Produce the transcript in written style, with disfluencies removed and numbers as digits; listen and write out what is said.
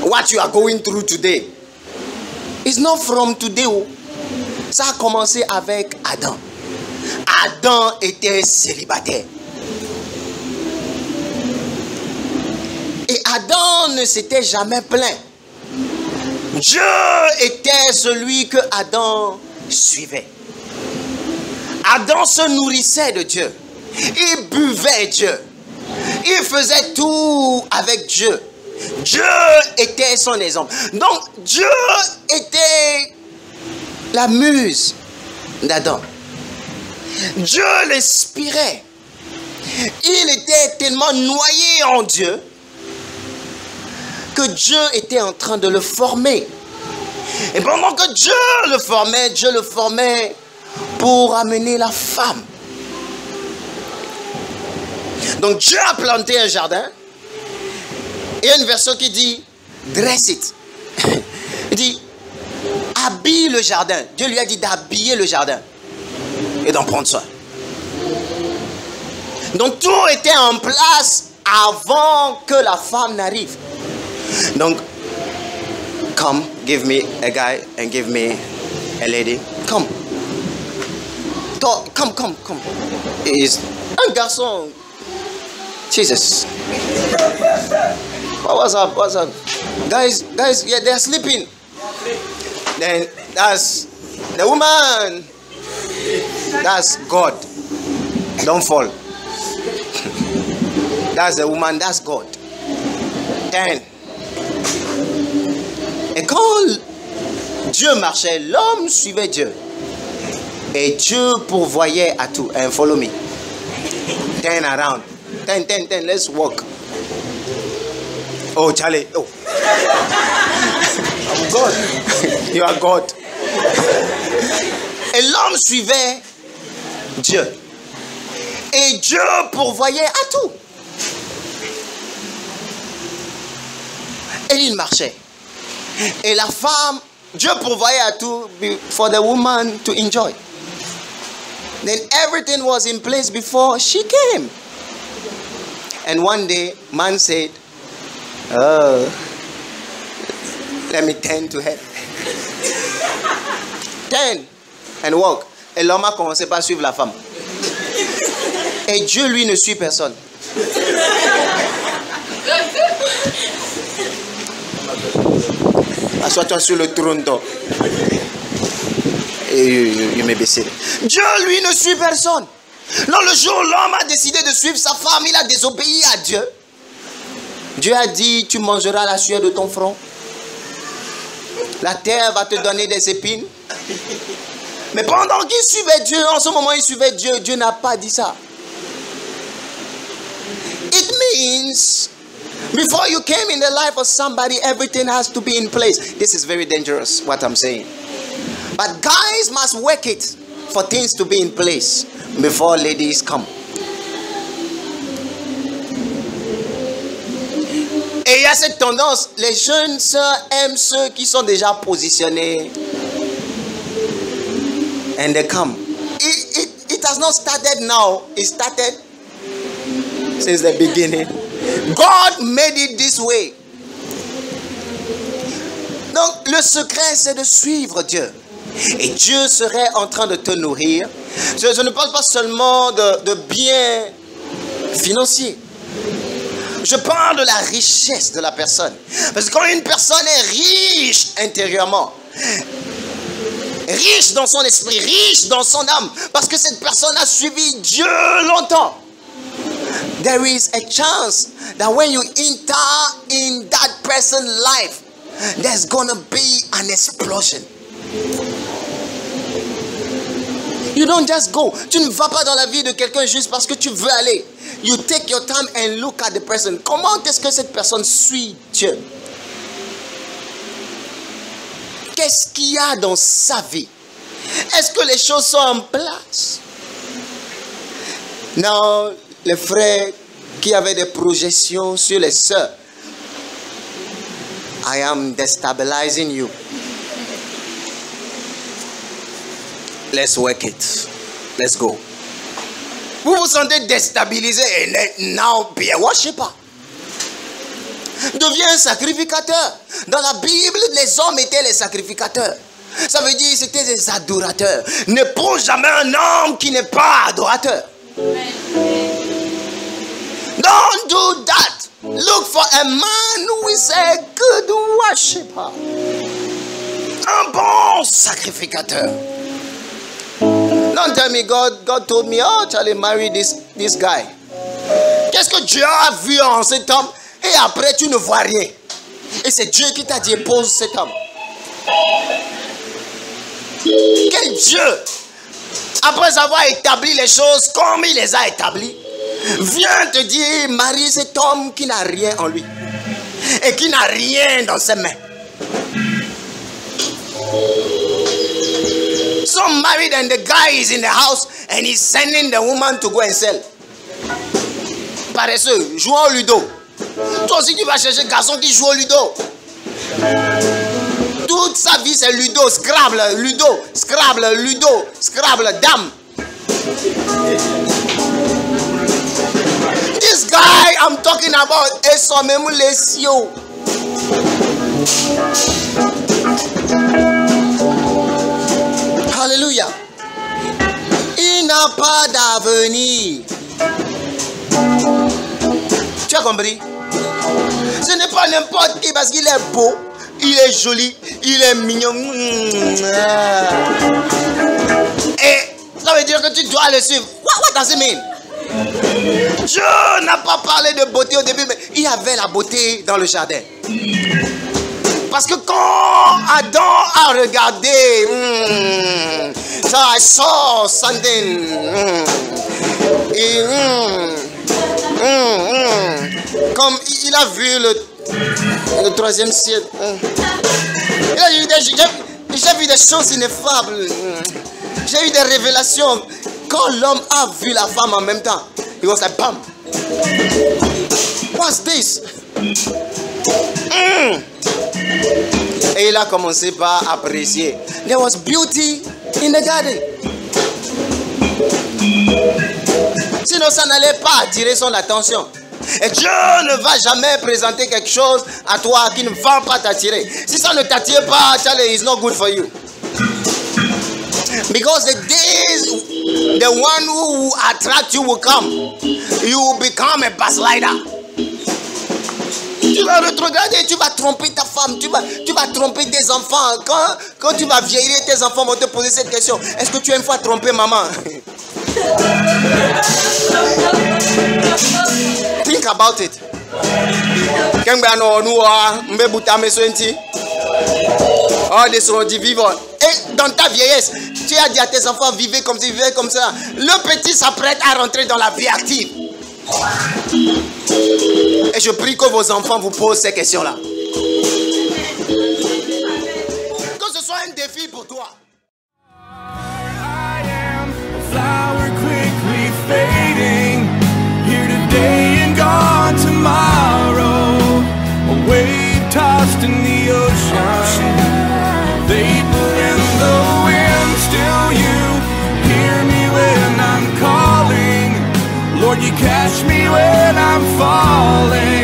What you are going through today is not from today. Ça a commencé avec Adam. Adam était célibataire. Et Adam ne s'était jamais plaint. Dieu était celui que Adam suivait. Adam se nourrissait de Dieu. Il buvait Dieu. Il faisait tout avec Dieu. Dieu était son exemple. Donc Dieu était la muse d'Adam. Dieu l'inspirait. Il était tellement noyé en Dieu que Dieu était en train de le former. Et pendant que Dieu le formait pour amener la femme. Donc Dieu a planté un jardin. Il y a une version qui dit dress it. Il dit habille le jardin. Dieu lui a dit d'habiller le jardin et d'en prendre soin. Donc tout était en place avant que la femme n'arrive. Donc, come, give me a guy and give me a lady. Come. Come. Is un garçon. Jesus. What's up? Guys, yeah, they're sleeping. Then that's the woman. That's God. Don't fall. That's the woman, that's God. 10. Et quand Dieu marchait, l'homme suivait Dieu. Et Dieu pourvoyait à tout. And follow me. 10 around. 10. Let's walk. Oh, Charlie. Oh. I'm God. You are God. Et l'homme suivait Dieu. Et Dieu pourvoyait à tout. Et il marchait. Et la femme, Dieu pourvoyait à tout for the woman to enjoy. Then everything was in place before she came. And one day, man said, oh, let me tend to her. 10 and walk. Et l'homme a commencé par suivre la femme. Et Dieu, lui, ne suit personne. Assois-toi sur le trône d'or. Et il m'est baissé. Dieu, lui, ne suit personne. Non, le jour où l'homme a décidé de suivre sa femme, il a désobéi à Dieu. Dieu a dit, tu mangeras la sueur de ton front. La terre va te donner des épines. Mais pendant qu'il suivait Dieu, en ce moment il suivait Dieu, Dieu n'a pas dit ça. It means, before you came in the life of somebody, everything has to be in place. This is very dangerous, what I'm saying. But guys must work it for things to be in place before ladies come. Et il y a cette tendance, les jeunes sœurs aiment ceux qui sont déjà positionnés. And they come. It has not started now. It started since the beginning. God made it this way. Donc le secret c'est de suivre Dieu. Et Dieu serait en train de te nourrir. Je ne parle pas seulement de biens financiers. Je parle de la richesse de la personne. Parce que quand une personne est riche intérieurement, riche dans son esprit, riche dans son âme, parce que cette personne a suivi Dieu longtemps, there is a chance that when you enter in that person's life, there's gonna be an explosion. You don't just go. Tu ne vas pas dans la vie de quelqu'un juste parce que tu veux aller. You take your time and look at the person. Comment est-ce que cette personne suit Dieu? Qu'est-ce qu'il y a dans sa vie? Est-ce que les choses sont en place? Non, les frères qui avaient des projections sur les sœurs. I am destabilizing you. Let's work it. Let's go. Vous vous sentez déstabilisé et now be a worshiper. Deviens un sacrificateur. Dans la Bible, les hommes étaient les sacrificateurs. Ça veut dire c'était des adorateurs. N'épouse jamais un homme qui n'est pas adorateur. Don't do that. Look for a man who is a good worshiper. Un bon sacrificateur. Don't tell me God told me, oh, Charlie, marry this guy. Qu'est-ce que Dieu a vu en cet homme? Et après, tu ne vois rien. Et c'est Dieu qui t'a dit, épouse cet homme. Quel Dieu, après avoir établi les choses comme il les a établies, vient te dire, marie cet homme qui n'a rien en lui. Et qui n'a rien dans ses mains. So married and the guy is in the house and he's sending the woman to go and sell. Paresseux, jouant au ludo. Toi aussi tu vas chercher un garçon qui joue au ludo. Toute sa vie c'est ludo, Scrabble, ludo, Scrabble, ludo, Scrabble, dame. This guy I'm talking about est son même lesio. Alléluia. Il n'a pas d'avenir. Tu as compris? Ce n'est pas n'importe qui parce qu'il est beau, il est joli, il est mignon. Et ça veut dire que tu dois le suivre. What does it mean? Dieu n'a pas parlé de beauté au début, mais il y avait la beauté dans le jardin. Parce que quand Adam a regardé, so I saw something, comme il a vu le troisième ciel, j'ai vu des choses ineffables, j'ai eu des révélations. Quand l'homme a vu la femme en même temps, he was like, bam, what's this? Et il a commencé par apprécier. There was beauty in the garden. Sinon, ça n'allait pas attirer son attention. Et Dieu ne va jamais présenter quelque chose à toi qui ne va pas t'attirer. Si ça ne t'attire pas, Charlie, it's not good for you. Because the days, the one who will attract you will come. You will become a backslider. Tu vas retrogradé, tu vas tromper ta femme, tu vas tromper tes enfants. Quand tu vas vieillir, tes enfants vont te poser cette question. Est-ce que tu as une fois trompé maman? Think about it. Oh, des seront dit vivants. Et dans ta vieillesse, tu as dit à tes enfants, vivez comme ça, vivez comme ça. Le petit s'apprête à rentrer dans la vie active. Et je prie que vos enfants vous posent ces questions-là. Que ce soit un défi pour toi. I am a flower quickly fading, here today and gone tomorrow. A wave tossed in the ocean, vapor in the wind. Still you hear me when I'm calling. Lord, you catch me when I'm falling.